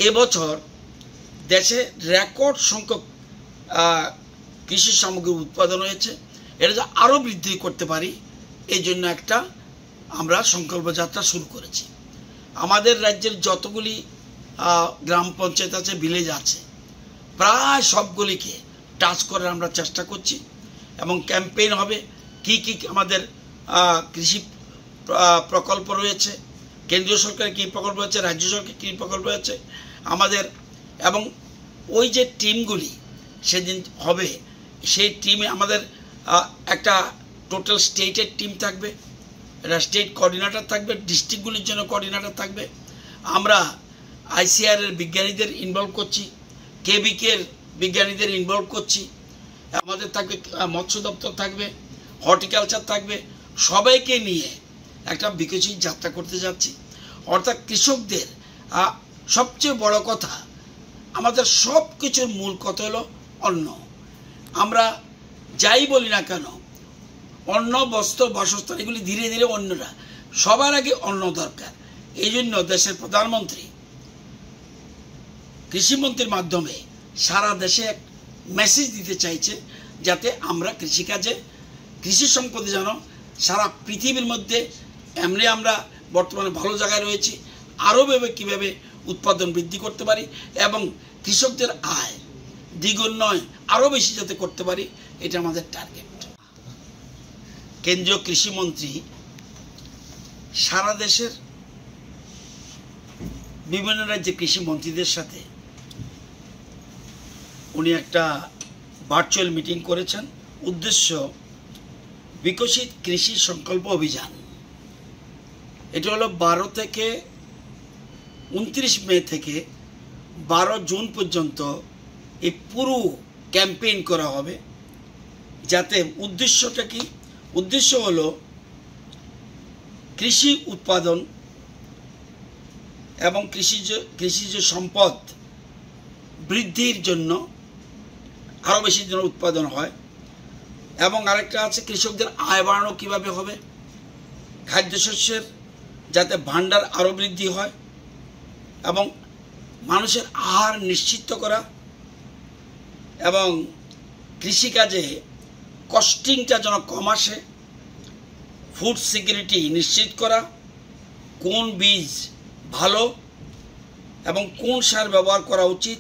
এবছর দেশে রেকর্ড সংখ্যক কৃষি সামগ্রী উৎপাদন হয়েছে। এটা যে আরও বৃদ্ধি করতে পারি এই জন্য একটা আমরা সংকল্প যাত্রা শুরু করেছি। আমাদের রাজ্যের যতগুলি গ্রাম পঞ্চায়েত আছে, ভিলেজ আছে, প্রায় সবগুলিকে টাচ করার আমরা চেষ্টা করছি এবং ক্যাম্পেইন হবে। কি কি আমাদের কৃষি প্রকল্প রয়েছে, কেন্দ্রীয় সরকারের কী প্রকল্প আছে, রাজ্য সরকারের কী প্রকল্প আছে আমাদের, এবং ওই যে টিমগুলি সেদিন হবে সেই টিমে আমাদের একটা টোটাল স্টেটের টিম থাকবে, একটা স্টেট কোঅর্ডিনেটর থাকবে, ডিস্ট্রিক্টগুলির জন্য কোঅর্ডিনেটর থাকবে। আমরা আইসিআরের বিজ্ঞানীদের ইনভলভ করছি, কেবিকের বিজ্ঞানীদের ইনভলভ করছি, আমাদের থাকবে মৎস্য দপ্তর থাকবে, হর্টিকালচার থাকবে, সবাইকে নিয়ে একটা বিকশিত যাত্রা করতে যাচ্ছি। অর্থাৎ কৃষকদের সবচেয়ে বড় কথা, আমাদের সব কিছুর মূল কথা হলো অন্ন। আমরা যাই বলি না কেন, অন্ন, বস্ত্র, বাসস্থান এগুলি ধীরে ধীরে অন্যরা, সবার আগে অন্ন দরকার। এই জন্য দেশের প্রধানমন্ত্রী কৃষিমন্ত্রীর মাধ্যমে সারা দেশে এক মেসেজ দিতে চাইছে, যাতে আমরা কৃষিকাজে, কৃষি সম্পদে যেন সারা পৃথিবীর মধ্যে, এমনি আমরা বর্তমানে ভালো জায়গায় রয়েছি, আরও কীভাবে উৎপাদন বৃদ্ধি করতে পারি এবং কৃষকদের আয় দ্বিগুণ নয় আরও বেশি যাতে করতে পারি, এটা আমাদের টার্গেট। কেন্দ্রীয় কৃষিমন্ত্রী সারা দেশের বিভিন্ন রাজ্যের কৃষিমন্ত্রীদের সাথে উনি একটা ভার্চুয়াল মিটিং করেছেন। উদ্দেশ্য বিকশিত কৃষি সংকল্প অভিযান। এটা হলো 12 থেকে 29 মে থেকে 12 জুন পর্যন্ত এই পুরো ক্যাম্পেইন করা হবে। যাতে উদ্দেশ্যটা কি? উদ্দেশ্য হলো কৃষি উৎপাদন এবং কৃষিজ সম্পদ বৃদ্ধির জন্য, আরও বেশি যেন উৎপাদন হয়, এবং আরেকটা আছে কৃষকদের আয় বাড়ানো কীভাবে হবে, খাদ্যশস্যের যাতে ভাণ্ডার আরও বৃদ্ধি হয় এবং মানুষের আহার নিশ্চিত করা, এবং কৃষিকাজে কস্টিংটা যেন কম আসে, ফুড সিকিউরিটি নিশ্চিত করা, কোন বীজ ভালো এবং কোন সার ব্যবহার করা উচিত,